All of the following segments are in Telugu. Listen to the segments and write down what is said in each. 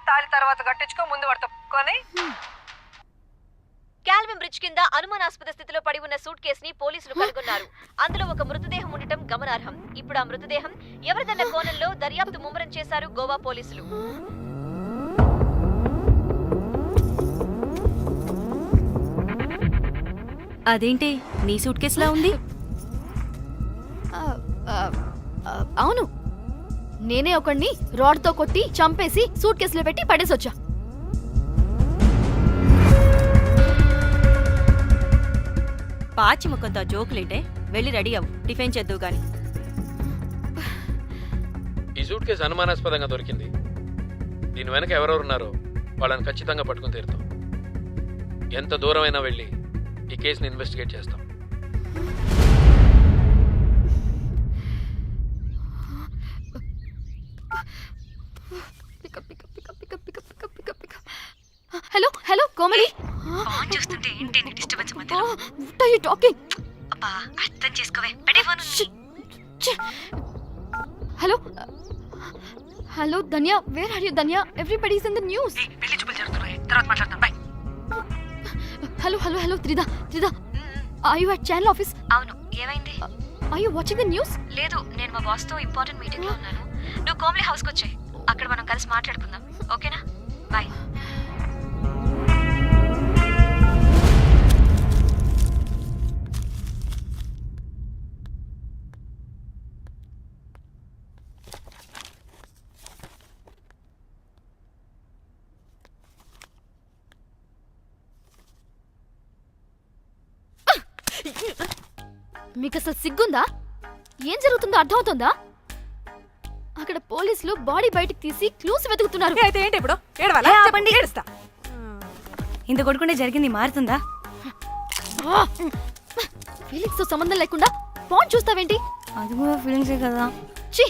తాళి తర్వాత కట్టించుకో, ముందు వాడితో కొని. క్యాల్విన్ బ్రిడ్జ్ కింద అనుమానాస్పద స్థితిలో పడి ఉన్న సూట్ కేసుని పోలీసులు కనుగొన్నారు. అందులో ఒక మృతదేహం ఉండటం గమనార్హం. ఇప్పుడు ఆ మృతదేహం ఎవరిదన్న కోణంలో దర్యాప్తు ముమ్మరం చేశారు గోవా పోలీసులు. అదేంటి నీ సూట్ కేసులా ఉంది? అవును, నేనే ఒకడిని రాడ్తో కొట్టి చంపేసి సూట్ కేసులో పెట్టి పడేసొచ్చా. పాచి ముఖంతో జోకులేంటే వెళ్ళి రెడీ అవ్వు, టిఫిన్ చేద్దువు గాని. ఈ సూట్ కేసు అనుమానాస్పదంగా దొరికింది. దీని వెనక ఎవరెవరు ఉన్నారో వాళ్ళని ఖచ్చితంగా పట్టుకుని తీరుతాం. ఎంత దూరమైనా వెళ్ళి ఈ కేసుని ఇన్వెస్టిగేట్ చేస్తాం. హలో హలో కోమలి, ఫోన్ చూస్తుంటే ఏంటి నీ డిస్టర్బెన్స్ మధ్యలో? What are you talking? అబ్బా అర్థం చేసుకోవే, పెట్టే phone. Hello hello Dhanya, where are you Dhanya? Everybody is in the news. పెళ్లి చూపులు జరుగుతున్నాయి, తర్వాత మాట్లాడతాం. Bye. Hello hello hello Trida Trida, are you at channel office? అవును, ఏమైంది? Are you watching the news? లేదు, నేను మా బాస్ తో ఇంపార్టెంట్ మీటింగ్ లో ఉన్నాను. నువ్వు కోమ్లీ హౌస్ కి వచ్చాయి, అక్కడ మనం కలిసి మాట్లాడుకుందాం. ఓకేనా? బాయ్. మీకు అసలు సిగ్గుందా? ఏం జరుగుతుందో అర్థమవుతుందా? అక్కడ పోలీసులు బాడీ బయటికి తీసి క్లూస్ వెతుకుతున్నారు. అయితే ఏంటి ఇప్పుడు? ఏడవాలా? చెప్పండి, ఏడుస్తా. ఇంత కొడుకుంటే జరిగింది మారుతుందా? ఫీలింగ్స్ తో సంబంధం లేకుండా ఫోన్ చూస్తావేంటి? అది కూడా ఫీలింగ్సే కదా. ఛీ,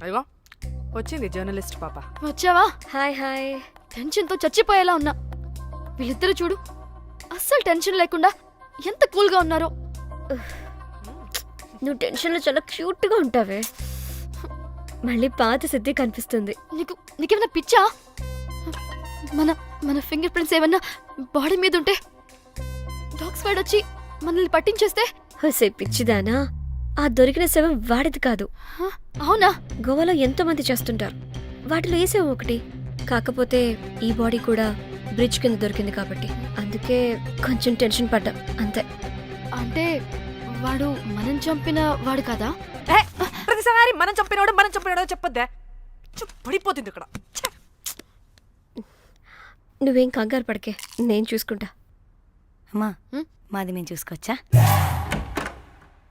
అయ్యో వచ్చింది జర్నలిస్ట్ పాప. వచ్చావా? Hi hi. టెన్షన్ తో చచ్చిపోయేలా ఉన్నా. వీళ్ళిద్దరు చూడు, అస్సలు టెన్షన్ లేకుండా ఎంత కూల్ గా ఉన్నారో. నువ్వు టెన్షన్లో చాలా క్యూట్గా ఉంటావే. మళ్ళీ పాత సిద్ధి కనిపిస్తుంది. నీకేమైనా పిచ్చా? మన మన ఫింగర్ ప్రింట్స్ ఏమన్నా బాడీ మీద ఉంటే డాగ్ స్క్వాడ్ వచ్చి మనల్ని పట్టించేస్తే? హోసే పిచ్చిదానా, ఆ దొరికిన శవం వాడిది కాదు. అవునా? గోవాలో ఎంతో మంది చేస్తుంటారు, వాటిలో ఏ శవం ఒకటి. కాకపోతే ఈ బాడీ కూడా బ్రిడ్జ్ కింద దొరికింది కాబట్టి అందుకే కొంచెం టెన్షన్ పడ్డా, అంతే. అంటే వాడు మనం చంపిన వాడు కదా? ప్రతిసారి మనం చంపినాడో చెప్పొద్దే, పడిపోతుంది ఇక్కడ. నువ్వేం కంగారు పడకే, నేను చూసుకుంటా. అమ్మా, మాది మేము చూసుకోవచ్చా?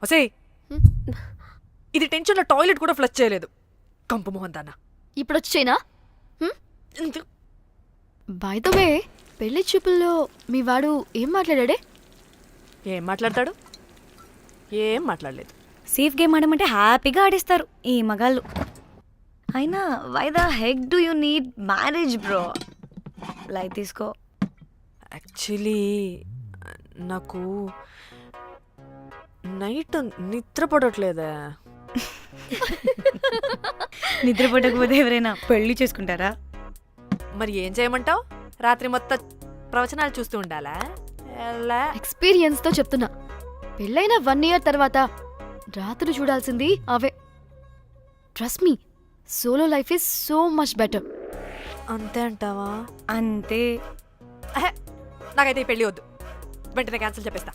ఒసేయ్, ఇది టెన్షన్లో టాయిలెట్ కూడా ఫ్లష్ చేయలేదు. కంపు మోహన్ దాన్న. ఇప్పుడు వచ్చేనా? బై ద వే, పెళ్లి చూపుల్లో మీ వాడు ఏం మాట్లాడాడే? ఏం మాట్లాడతాడు? ఏం మాట్లాడలేదు. సేఫ్ గేమ్ ఆడమంటే హ్యాపీగా ఆడిస్తారు ఈ మగాళ్ళు. అయినా why the heck do you need marriage bro? Light తీసుకో. యాక్చువల్లీ నాకు నైట్ నిద్ర పడట్లేదా? నిద్ర పడకపోతే ఎవరైనా పెళ్లి చేసుకుంటారా? మరి ఏం చేయమంటావు? రాత్రి మొత్తం ప్రవచనాలు చూస్తూ ఉండాలా? ఎక్స్పీరియన్స్ తో చెప్తున్నా, పెళ్ళైన 1 year తర్వాత రాత్రులు చూడాల్సింది అవే. Trust me, solo life is so much better. అంతే అంటావా? అంతే. నాకైతే ఈ పెళ్ళి వద్దు, వెంటనే క్యాన్సిల్ చెప్పేస్తా.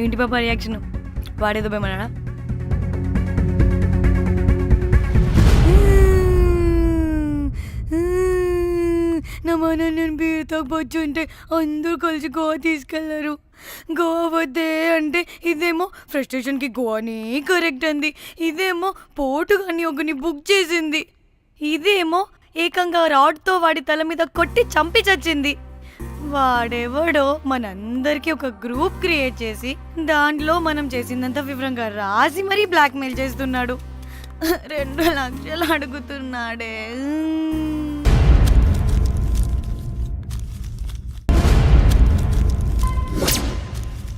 ఇంటి పాప రియాక్షన్ వాడేదో భయమన్నాడా? నా మన నేను బీరుతో వచ్చుంటే అందరూ కలిసి గోవా తీసుకెళ్లారు. గోవా వద్దే అంటే ఇదేమో ఫ్రస్ట్రేషన్కి గోవానే కరెక్ట్ అంది, ఇదేమో పోటు కానీ ఒకని బుక్ చేసింది, ఇదేమో ఏకంగా రాడ్తో వాడి తల మీద కొట్టి చంపి చచ్చింది. వాడెవడో మనందరికీ ఒక గ్రూప్ క్రియేట్ చేసి దాంట్లో మనం చేసిందంతా వివరంగా రాసి మరీ బ్లాక్మెయిల్ చేస్తున్నాడు. 2 లక్షలు అడుగుతున్నాడే.